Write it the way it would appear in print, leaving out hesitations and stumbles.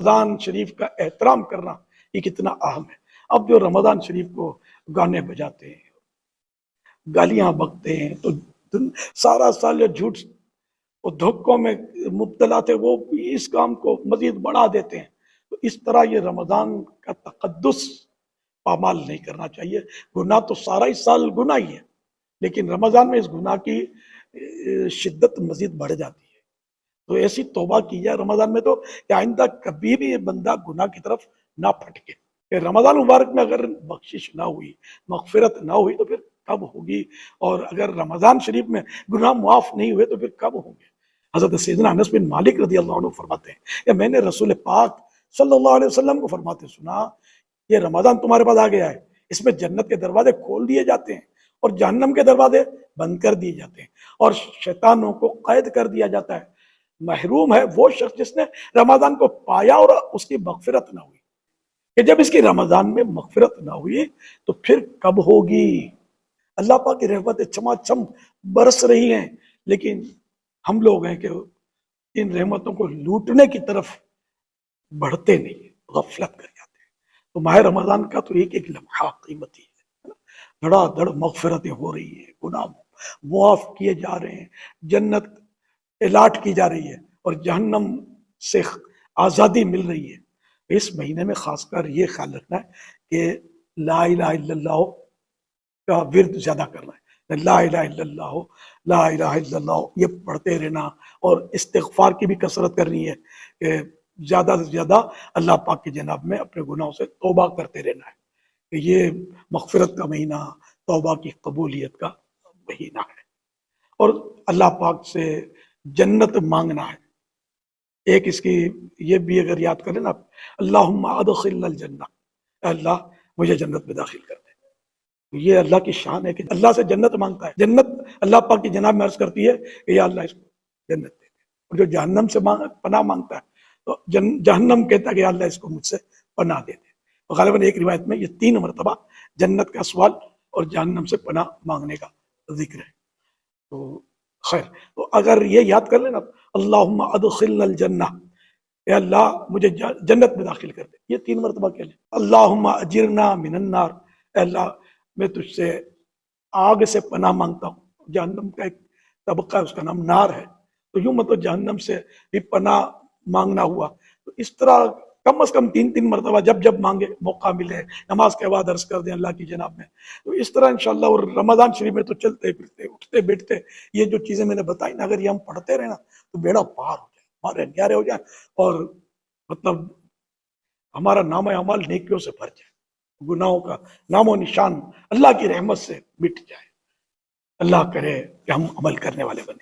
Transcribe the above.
رمضان شریف کا احترام کرنا یہ کتنا اہم ہے۔ اب جو رمضان شریف کو گانے بجاتے ہیں، گالیاں بکتے ہیں، تو سارا سال جو جھوٹ اور دھوکوں میں مبتلا تھے وہ بھی اس کام کو مزید بڑھا دیتے ہیں۔ تو اس طرح یہ رمضان کا تقدس پامال نہیں کرنا چاہیے۔ گناہ تو سارا ہی سال گناہ ہی ہے، لیکن رمضان میں اس گناہ کی شدت مزید بڑھ جاتی ہے۔ تو ایسی توبہ کی جائے رمضان میں، تو کہ آئندہ کبھی بھی یہ بندہ گناہ کی طرف نہ پھٹکے۔ کہ رمضان مبارک میں اگر بخشش نہ ہوئی، مغفرت نہ ہوئی، تو پھر کب ہوگی؟ اور اگر رمضان شریف میں گناہ معاف نہیں ہوئے تو پھر کب ہوں گے؟ حضرت سیدنا انس بن مالک رضی اللہ عنہ فرماتے ہیں کہ میں نے رسول پاک صلی اللہ علیہ وسلم کو فرماتے سنا، یہ رمضان تمہارے پاس آ گیا ہے، اس میں جنت کے دروازے کھول دیے جاتے ہیں اور جہنم کے دروازے بند کر دیے جاتے ہیں، اور شیطانوں کو قید کر دیا جاتا ہے۔ محروم ہے وہ شخص جس نے رمضان کو پایا اور اس کی مغفرت نہ ہوئی۔ کہ جب اس کی رمضان میں مغفرت نہ ہوئی تو پھر کب ہوگی؟ اللہ پاک کی رحمتیں چما چم برس رہی ہیں، لیکن ہم لوگ ہیں کہ ان رحمتوں کو لوٹنے کی طرف بڑھتے نہیں، غفلت کر جاتے ہیں۔ تو ماہ رمضان کا تو ایک ایک لمحہ قیمتی ہے، دھڑا دھڑ مغفرتیں ہو رہی ہیں، گناہ معاف کیے جا رہے ہیں، جنت الاٹ کی جا رہی ہے، اور جہنم سے آزادی مل رہی ہے۔ اس مہینے میں خاص کر یہ خیال رکھنا ہے کہ لا الہ الا اللہ کا ورد زیادہ کرنا ہے۔ لا الہ الا اللہ، لا الہ الا اللہ یہ پڑھتے رہنا، اور استغفار کی بھی کثرت کرنی ہے کہ زیادہ سے زیادہ اللہ پاک کی جناب میں اپنے گناہوں سے توبہ کرتے رہنا ہے کہ یہ مغفرت کا مہینہ، توبہ کی قبولیت کا مہینہ ہے، اور اللہ پاک سے جنت مانگنا ہے۔ ایک اس کی یہ بھی اگر یاد کریں نا، اللہم ادخلنا الجنہ، اے اللہ مجھے جنت میں داخل کر دے۔ یہ اللہ کی شان ہے کہ اللہ سے جنت مانگتا ہے۔ جنت اللہ پاک کی جناب میں عرض کرتی ہے کہ یا اللہ اس کو جنت دے دے، اور جو جہنم سے پناہ مانگتا ہے تو جہنم کہتا ہے کہ یا اللہ اس کو مجھ سے پناہ دے دے۔ غالباً ایک روایت میں یہ 3 مرتبہ جنت کا سوال اور جہنم سے پناہ مانگنے کا ذکر ہے۔ تو خیر، تو اگر یہ یاد کر لینا، اللہم ادخلنا الجنہ، اے اللہ مجھے جنت میں داخل کر دے، یہ 3 مرتبہ کہہ لیں۔ اللہم اجرنا من النار، اے اللہ میں تجھ سے آگ سے پناہ مانگتا ہوں۔ جہنم کا ایک طبقہ ہے، اس کا نام نار ہے، تو یوں مطلب جہنم سے بھی پناہ مانگنا ہوا۔ تو اس طرح کم از کم 3 مرتبہ جب جب مانگے، موقع ملے، نماز کے بعد عرض کر دیں اللہ کی جناب میں۔ تو اس طرح انشاءاللہ، اور رمضان شریف میں تو چلتے پھرتے اٹھتے بیٹھتے یہ جو چیزیں میں نے بتائی نا، اگر یہ ہم پڑھتے رہے نا تو بیڑا پار ہو جائے، ہمارے نیارے ہو جائیں، اور مطلب ہمارا نام اعمال نیکیوں سے بھر جائے، گناہوں کا نام و نشان اللہ کی رحمت سے مٹ جائے۔ اللہ کرے کہ ہم عمل کرنے والے بنے۔